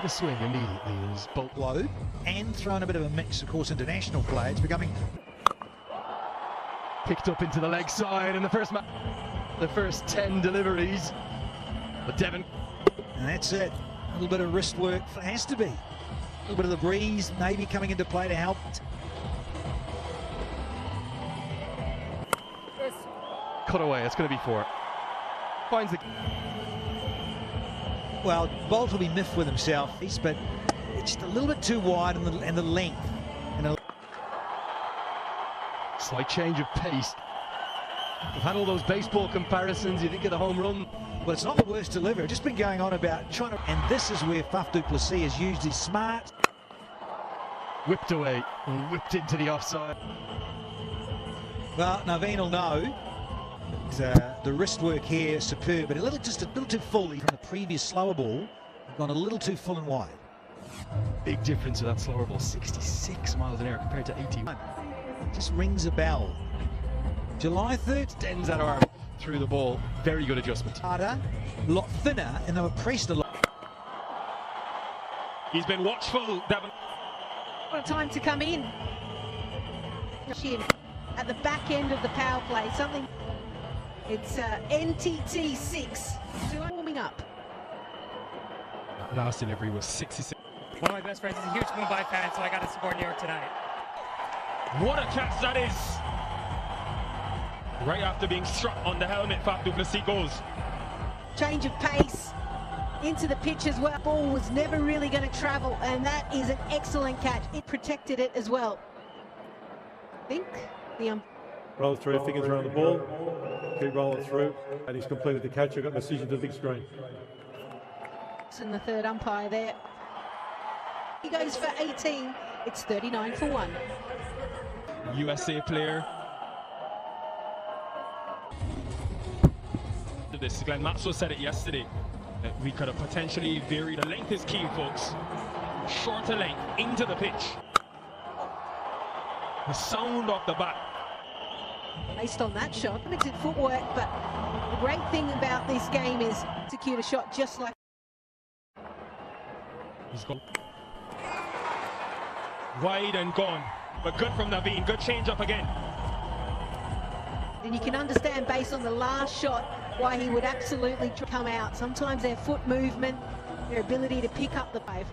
The swing immediately is both globe and thrown a bit of a mix, of course, international play. It's becoming picked up into the leg side in the first 10 deliveries. But Devon, and that's it. A little bit of wrist work has to be. A little bit of the breeze maybe coming into play to help. cut away. It's going to be 4. Finds the. Well, Bolt will be miffed with himself, but it's just a little bit too wide and the length. Slight change of pace. We've had all those baseball comparisons. You think of the home run. Well, it's not the worst delivery. Just been going on about trying to, and this is where Faf du Plessis has used his smart. Whipped away and whipped into the offside. Well, Naveen will know that the wrist work here is superb, but just a little too fully from the previous slower ball. Gone a little too full and wide. Big difference with that slower ball, 66 miles an hour compared to 81. Just rings a bell. July 3rd. Extends that arm through the ball. Very good adjustment. Harder, a lot thinner, and they were pressed a lot. He's been watchful, Devon. What a time to come in. At the back end of the power play, something. It's NTT 6 warming up. That last delivery was 66. One of my best friends is a huge Mumbai fan, so I got to support New York tonight. What a catch that is! Right after being struck on the helmet, Faf du Plessis goes. Change of pace into the pitch as well. Ball was never really going to travel, and that is an excellent catch. It protected it as well. I think the roll through, fingers around the ball, keep rolling through, and he's completed the catch. I've got decision to the big screen. And the third umpire there. He goes for 18. It's 39 for 1. USA player. This Glenn Maxwell said it yesterday. That we could have potentially varied. The length is key, folks. Shorter length into the pitch. The sound of the bat. Based on that shot, limited footwork, but the great thing about this game is execute a shot just like. He's gone wide and gone, but good from Naveen. Good change up again. And you can understand based on the last shot why he would absolutely come out. Sometimes their foot movement, their ability to pick up the wave.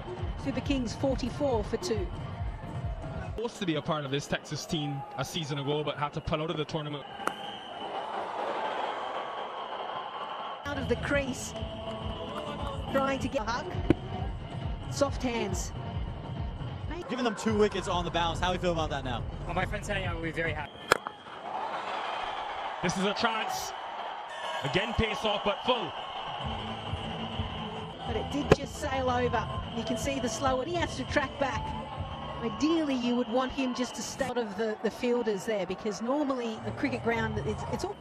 Super Kings 44 for 2. Supposed to be a part of this Texas team a season ago, but had to pull out of the tournament. Out of the crease, trying to get a hug. Soft hands. Giving them 2 wickets on the bounce. How do you feel about that now? Well, my friend saying I will be very happy. This is a chance. Again, pace off, but full. But it did just sail over. You can see the slower. He has to track back. Ideally, you would want him just to stay out of the fielders there, because normally a cricket ground, it's all.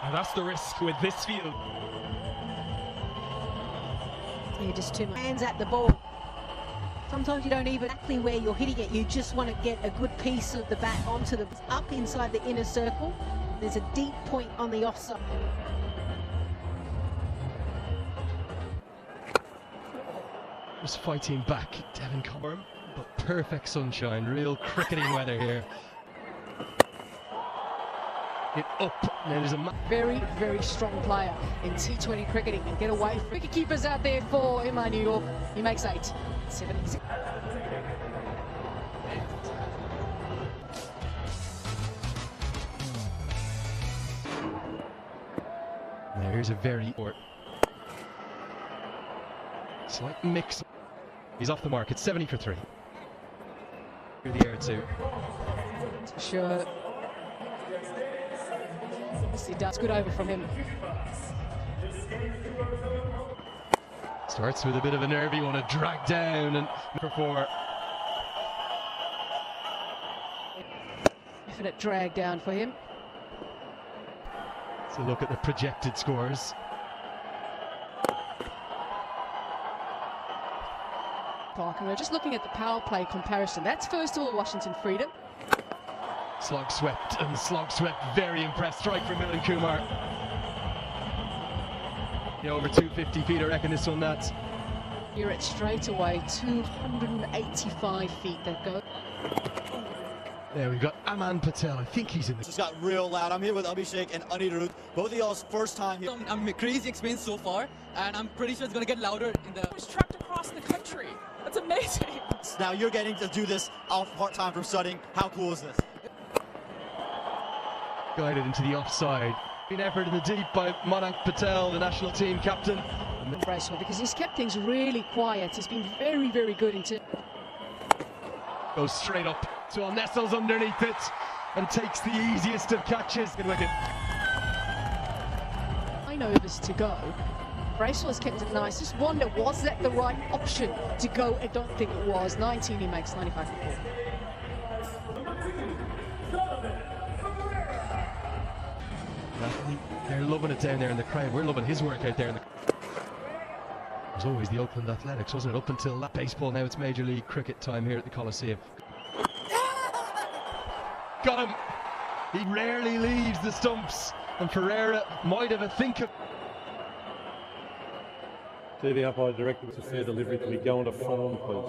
And that's the risk with this field. Yeah, just too much hands at the ball. Sometimes you don't even exactly where you're hitting it. You just want to get a good piece of the bat onto the up inside the inner circle. There's a deep point on the offside. Just fighting back, Devon Corm, but perfect sunshine, real cricketing weather here. It up, and there's a very, very strong player in T20 cricketing and get away from wicket keepers out there for MI New York. He makes 8. 76. There's a very slight mix. He's off the mark. It's 70 for 3. Through the air too. Sure. He does good over from him. Starts with a bit of a nervy one, a drag down, and for 4. Definite drag down for him. So look at the projected scores. Parker, we're just looking at the power play comparison. That's first of all Washington Freedom. Slog swept, and slog swept, very impressed. Strike for Milan Kumar. Yeah, over 250 feet, I reckon this one, that's Hear it straight away, 285 feet that go. There we've got Aman Patel. I think he's in the... Just got real loud. I'm here with Abhishek and Anirudh. Both of y'all's first time here. I'm crazy experience so far, and I'm pretty sure it's going to get louder in the... It's tracked across the country. That's amazing. Now you're getting to do this off part-time from studying. How cool is this? Guided into the offside. An effort in the deep by Madank Patel, the national team captain. Bracewell, because he's kept things really quiet. He's been very, very good into... Goes straight up. So nestles underneath it and takes the easiest of catches. Good wicket. 9 overs to go. Bracewell's kept it nice. Just wonder, was that the right option to go? I don't think it was. 19, he makes 95 for 4. They're loving it down there in the crowd. We're loving his work out there in the... It was always the Oakland Athletics, wasn't it? Up until that baseball, now it's Major League Cricket time here at the Coliseum. Got him! He rarely leaves the stumps, and Ferreira might have a think of... TV umpire directed it's a fair delivery. Can we go on to form, please?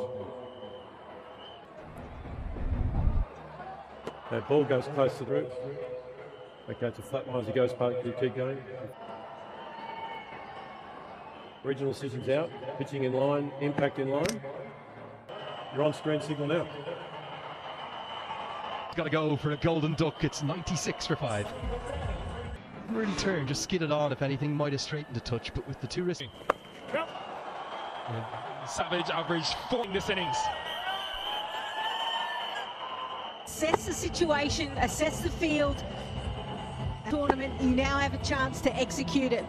That ball goes close to the roof. Okay, it's a flat line as he goes past. You keep going. Regional decisions out. Pitching in line. Impact in line. You're on screen signal now. Got to go for a golden duck. It's 96 for 5. Really turn, just skidded on. If anything, might have straightened a touch, but with the two wrists. Savage averaged 4 in this innings. Assess the situation, assess the field. Tournament, you now have a chance to execute it.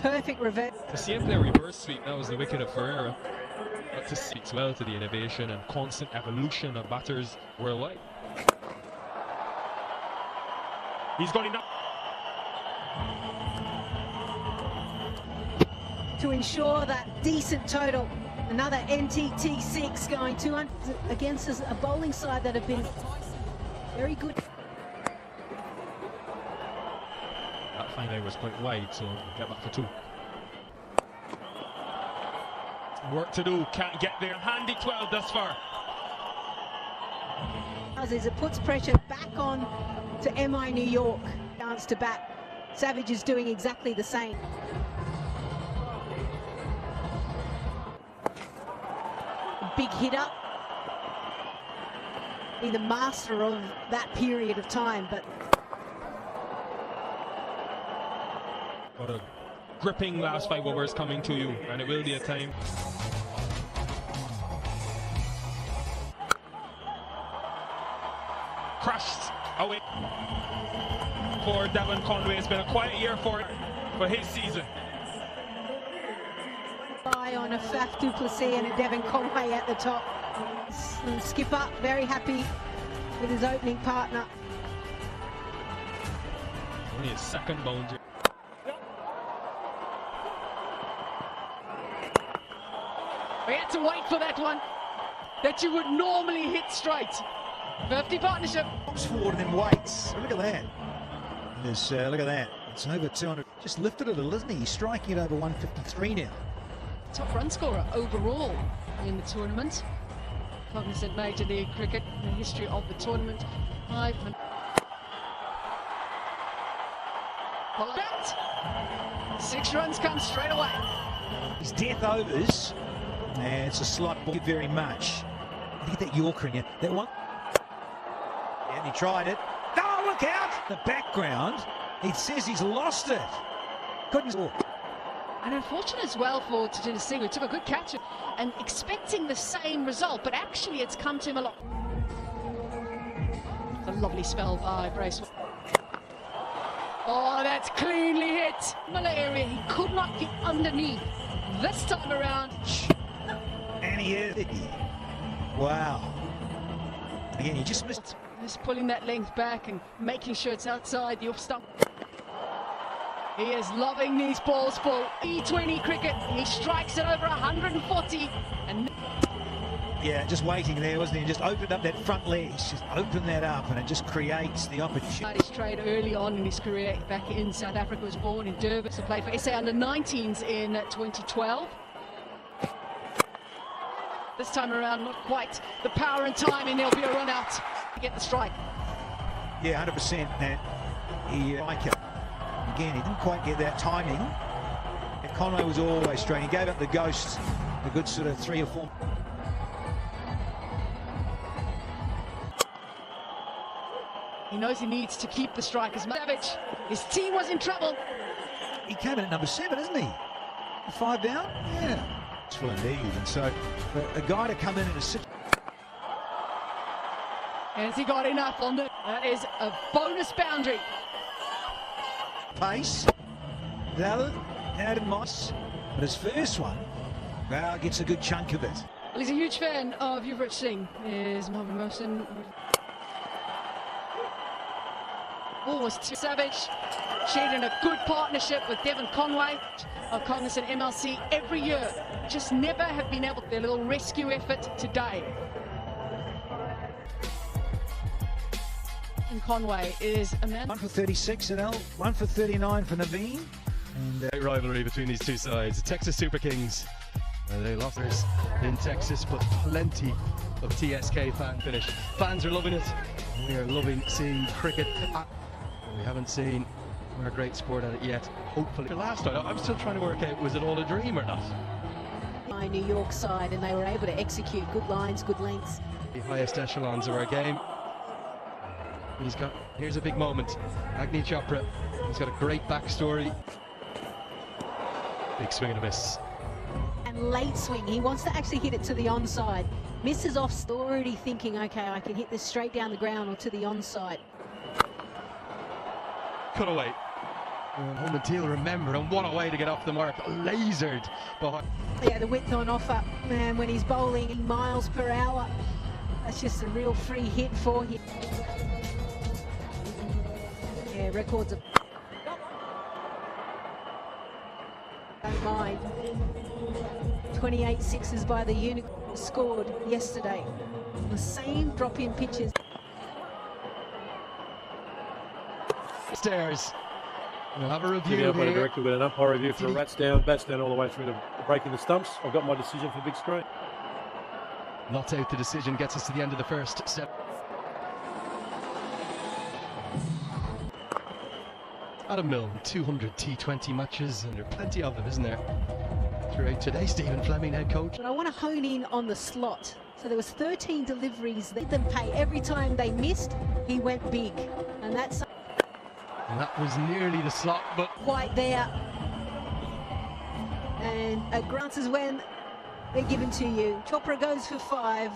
Perfect reverse. To see him play reverse sweep, that was the wicket of Ferreira. That just speaks well to the innovation and constant evolution of batters worldwide. He's got enough. To ensure that decent total. Another NTT6 going 200 against a bowling side that have been very good. That fine line was quite wide, so get back for 2. Work to do, can't get there. Handy 12 thus far. As it puts pressure back on to MI New York. Chance to bat. Savage is doing exactly the same. A big hitter. Be the master of that period of time, but What a gripping last 5 overs coming to you, and it will be a time. Crashed away for Devon Conway. It's been a quiet year for his season. eye on a Faf du Plessis and a Devon Conway at the top. And Skipper very happy with his opening partner. Only his second boundary. We had to wait for that one that you would normally hit straight. 50 partnership. Comes forward and then waits. Look at that. Look at that. It's over 200. Just lifted it a little, isn't he? He's striking it over 153 now. Top run scorer overall in the tournament. Cognizant Major League Cricket in the history of the tournament. 500. Follow that. 6 runs come straight away. His death overs. And it's a slight ball very much. Look at that Yorker in you. That one. Yeah, and he tried it. Oh, look out! The background. It says he's lost it. Couldn't score. And unfortunate as well for Tajinda Singh, who took a good catch and expecting the same result, but actually it's come to him a lot. A lovely spell by Bracewell. Oh, that's cleanly hit. Miller area, he could not get underneath. This time around. And he is. Wow. Again, he just missed. Just pulling that length back and making sure it's outside the off stump. He is loving these balls for E20 cricket. He strikes it over 140. And yeah, just waiting there, wasn't he? Just opened up that front legs. Just open that up and it just creates the opportunity. His trade early on in his career back in South Africa, was born in Durban. So played for SA under-19s in 2012. This time around, not quite the power and timing. There'll be a run out to get the strike. Yeah, 100%. That he like it. Again, he didn't quite get that timing. And Conway was always straight. He gave up the ghost a good sort of 3 or 4. He knows he needs to keep the strike as much. Savage, his team was in trouble. He came in at number 7, isn't he? 5 down? Yeah. It's full of lead. And so a guy to come in a situation. Has he got enough on it? That is a bonus boundary. Pace. That out of mice. But his first one, well, gets a good chunk of it. Well, he's a huge fan of Yuvraj Singh. Is Mohamed Mohsin. Was too Savage. Shared in a good partnership with Devon Conway of Cognizant MLC every year. Just never have been able to their little rescue effort today. And Conway is a man. 1 for 36 at L, 1 for 39 for Naveen. And Great rivalry between these two sides. The Texas Super Kings. They lost theirs in Texas, but plenty of TSK fan finish. Fans are loving it. We are loving seeing cricket. We haven't seen our great sport at it yet. Hopefully. Last night, I'm still trying to work out, was it all a dream or not? My New York side, and they were able to execute good lines, good lengths. The highest echelons of our game. Here's a big moment. Agni Chopra, he's got a great backstory. Big swing and a miss. And late swing, he wants to actually hit it to the onside. Misses off, already thinking, okay, I can hit this straight down the ground or to the onside. Cut away. Home and Teal remember, and what a way to get off the mark. Lasered behind. Yeah, the width on offer, man, when he's bowling miles per hour. That's just a real free hit for him. Yeah, records of... Don't mind. 28 sixes by the Unicorn scored yesterday. The same drop-in pitches. Stairs. We'll have a review Giving up on a here. director with an umpire review for a bats down all the way through to breaking the stumps. I've got my decision for big screen. Not out the decision, gets us to the end of the first step. Adam Milne, 200 T20 matches, and there are plenty of them, isn't there? Throughout today, Stephen Fleming, head coach. But I want to hone in on the slot. So there was 13 deliveries that them pay. Every time they missed, he went big. And that's... And that was nearly the slot, but... Quite there. And at Grants is when they're given to you. Chopra goes for 5.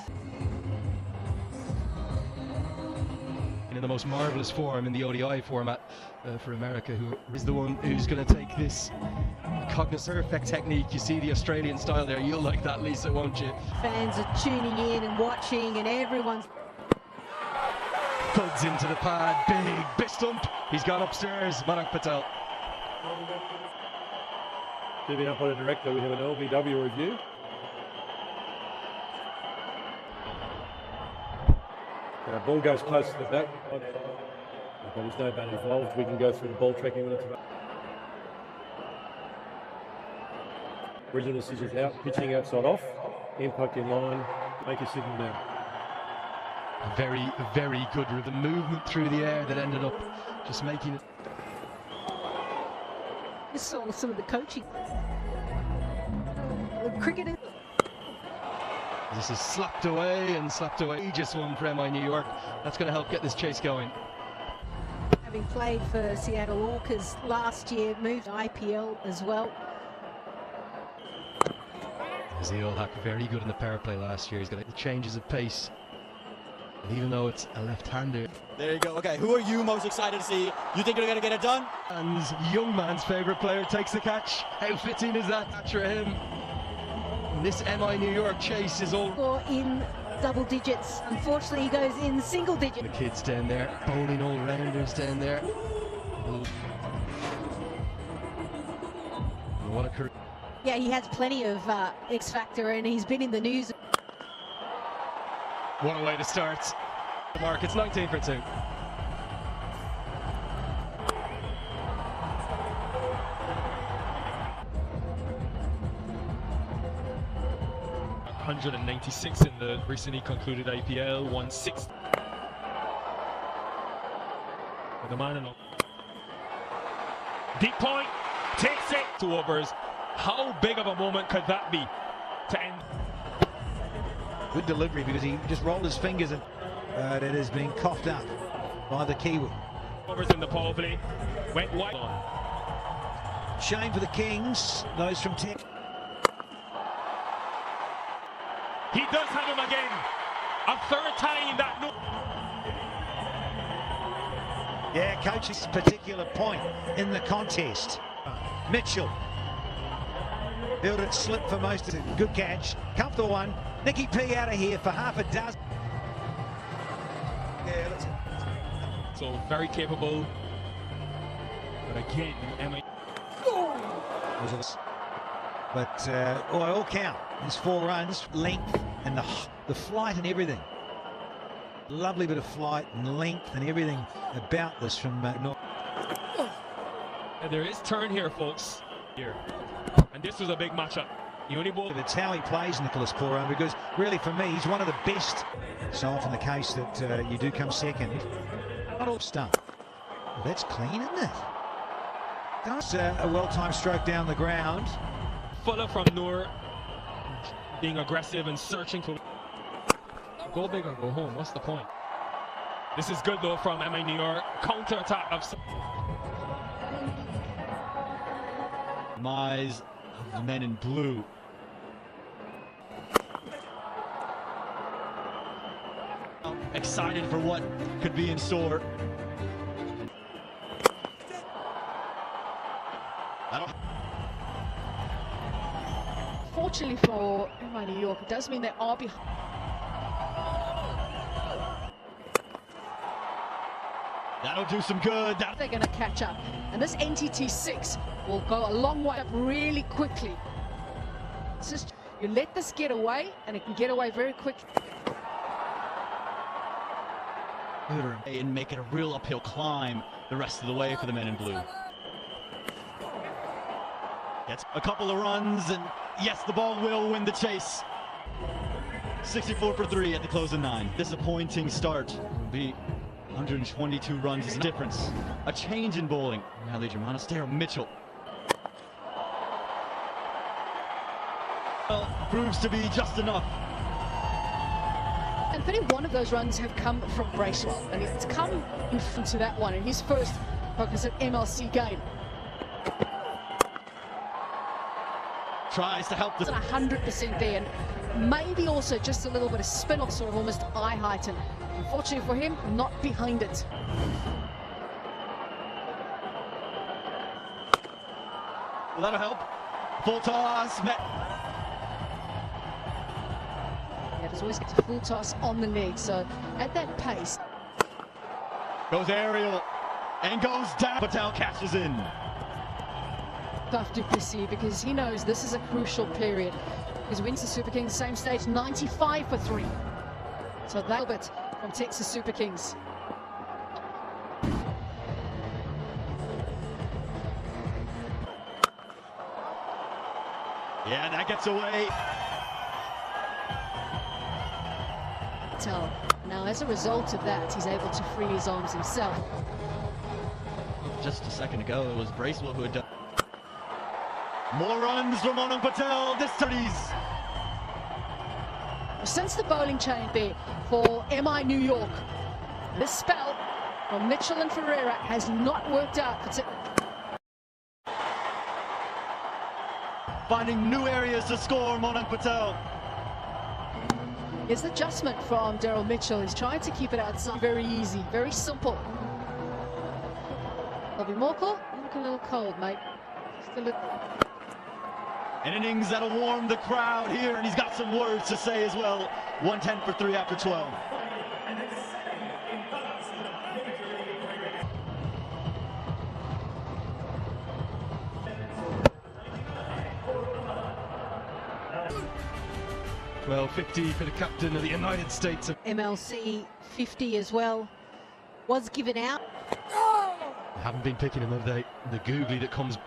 In the most marvellous form in the ODI format for America, who is the one who's going to take this cognizant effect technique. You see the Australian style there. You'll like that, Lisa, won't you? Fans are tuning in and watching, and everyone's... Thuds into the pad, big stump. He's gone upstairs, Manak Patel. Giving up on a director, we have an LBW review. Ball goes close to the back. But there's no bat involved. We can go through the ball tracking when it's about. Original decisions out, pitching outside off, impact in line, make a signal down. Very, very good with the movement through the air that ended up just making it. You saw some of the coaching. The cricket. This is slapped away and slapped away. Just one for MI New York. That's going to help get this chase going. Having played for Seattle Orcas last year, moved to IPL as well. Azil Haq very good in the power play last year. He's got the changes of pace. And even though it's a left-hander. There you go. Okay, who are you most excited to see? You think you're going to get it done? And young man's favourite player takes the catch. How fitting is that catch for him? And this MI New York chase is all... Or in double digits. Unfortunately, he goes in single digits. The kids down there, bowling all-rounders down there. What a career. Yeah, he has plenty of X Factor, and he's been in the news. What a way to start the mark. It's 19 for 2. 196 in the recently concluded IPL, 160. The man in deep point, takes it to overs. How big of a moment could that be to end? Good delivery because he just rolled his fingers and it has been coughed up by the Kiwi. Overs in the power play, went wide on. Shame for the Kings, those from 10. He does have him again. A third time that no. Yeah, coach's particular point in the contest. Mitchell. Built it, slip for most of it. Good catch. Comfortable one. Nicky P out of here for half a dozen. Yeah, that's it. So very capable. But again, MiNY. But all count. There's 4 runs, length, and the flight and everything. Lovely bit of flight and length and everything about this from North. And there is turn here, folks. Here, and this was a big matchup. The only ball. It's how he plays, Nicholas Pooran, because really for me he's one of the best. So often the case that you do come second. Not all stump. Well, that's clean, isn't it? That's a well-timed stroke down the ground. Fuller from Noor, being aggressive and searching for. Go big or go home. What's the point? This is good though from MiNY. Counter attack of. Demise of the men in blue. Excited for what could be in store. Fortunately for MI New York, it does mean they are behind. That'll do some good. They're going to catch up. And this NTT6 will go a long way up really quickly. It's just, you let this get away, and it can get away very quick. And make it a real uphill climb the rest of the way for the men in blue. Gets a couple of runs, and yes, the ball will win the chase. 64 for 3 at the close of 9. Disappointing start. Will be 122 runs is a difference. A change in bowling. Now the Germano Daryl Mitchell. Well, proves to be just enough. And 31 of those runs have come from Bracewell, and it's come into that one in his first focus at MLC game. Tries to help the 100% there, and maybe also just a little bit of spin off, sort of almost eye heighten. Unfortunately for him, not behind it. Well, that'll help. Full toss. Yeah, there's always a full toss on the leg, so at that pace. Goes aerial and goes down. Patel cashes in. Tough to perceive because he knows this is a crucial period. Because wins the Super Kings, same stage, 95 for 3. So that bit from Texas Super Kings. Yeah, that gets away. Now, as a result of that, he's able to free his arms himself. Just a second ago, it was Bracewell who had done. More runs from Anand Patel. This 30s. Since the bowling change there for MI New York, this spell from Mitchell and Ferreira has not worked out. Finding new areas to score, Anand Patel. Here's the adjustment from Daryl Mitchell. He's trying to keep it outside. Very easy, very simple. Bobby Morkel, you look a little cold, mate. Just a little. An innings that'll warm the crowd here, and he's got some words to say as well. 110 for 3 after 12. Well, 50 for the captain of the United States of MLC 50 as well was given out. Haven't been picking him, have they? The googly that comes.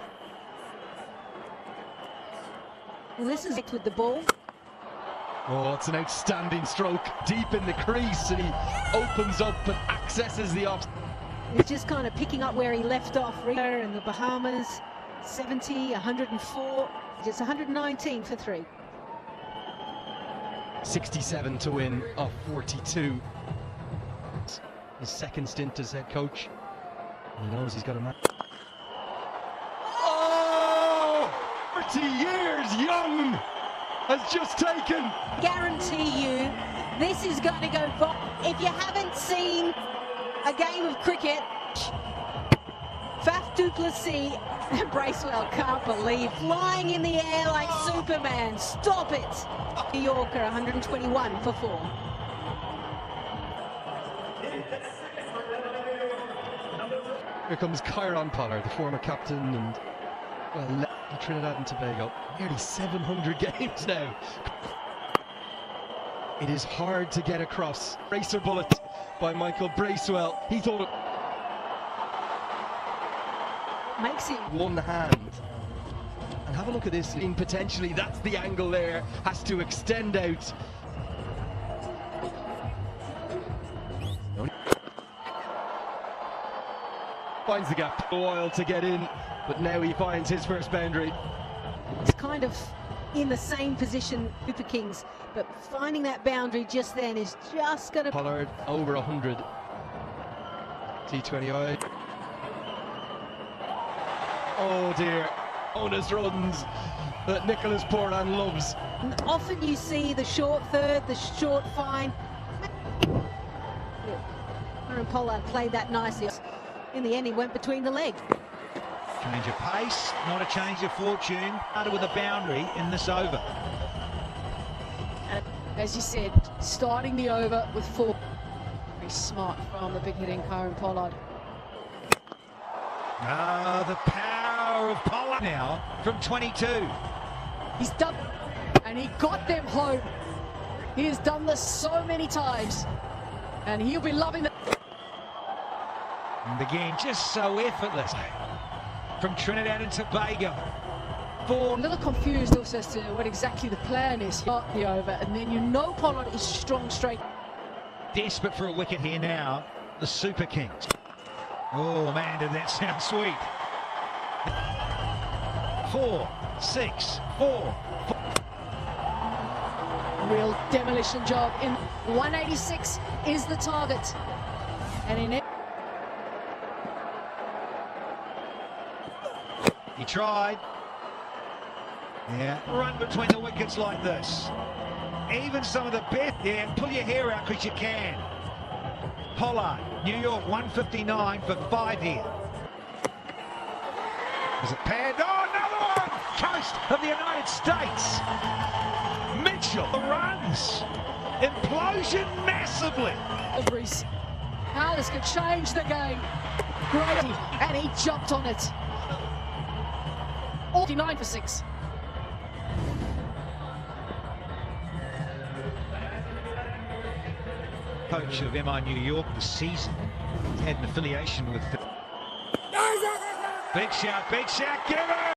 Well, this is with the ball. Oh, it's an outstanding stroke deep in the crease, and he opens up and accesses the off. He's just kind of picking up where he left off. Rio in the Bahamas, 70, 104, just 119 for 3. 67 to win off 42. His second stint as head coach. He knows he's got a match. Oh! 30 years young has just taken. Guarantee you, this is going to go viral. If you haven't seen a game of cricket, Faf du Plessis and Bracewell can't believe flying in the air like Superman. Stop it! New Yorker 121 for 4. Here comes Kyron Pollard, the former captain and well, Trinidad and Tobago. Nearly 700 games now. It is hard to get across. Racer bullet by Michael Bracewell. He thought it makes him one hand. And have a look at this. In potentially, that's the angle there. Has to extend out. Finds the gap. A while to get in, but now he finds his first boundary. It's kind of in the same position, Super Kings, but finding that boundary just then is just going to... Pollard over 100. T20I. Oh dear. Onus runs that Nicholas Poran loves. Often you see the short third, the short fine. Aaron Pollard played that nicely. In the end, he went between the legs. Change of pace, not a change of fortune. Started with a boundary in this over. And as you said, starting the over with 4. Very smart from the big hitting Aaron Pollard. Ah, the power of Pollard now from 22. He's done, and he got them home. He has done this so many times, and he'll be loving it. And again, just so effortless from Trinidad and Tobago. A little confused also as to what exactly the plan is. Start the over, and then you know Pollard is strong straight. Desperate for a wicket here now, the Super Kings. Oh man, did that sound sweet. 4, 6, 4. Real demolition job. In 186 is the target, and in it. He tried. Yeah, run between the wickets like this. Even some of the best. Yeah, pull your hair out because you can. Pollard, New York, 159 for 5 here. Is it paired? Oh, another one! Coast of the United States. Mitchell runs. Implosion massively. How this could change the game. Grady, and he jumped on it. 49 for 6. Coach of MI New York this season had an affiliation with. Big shout, give it!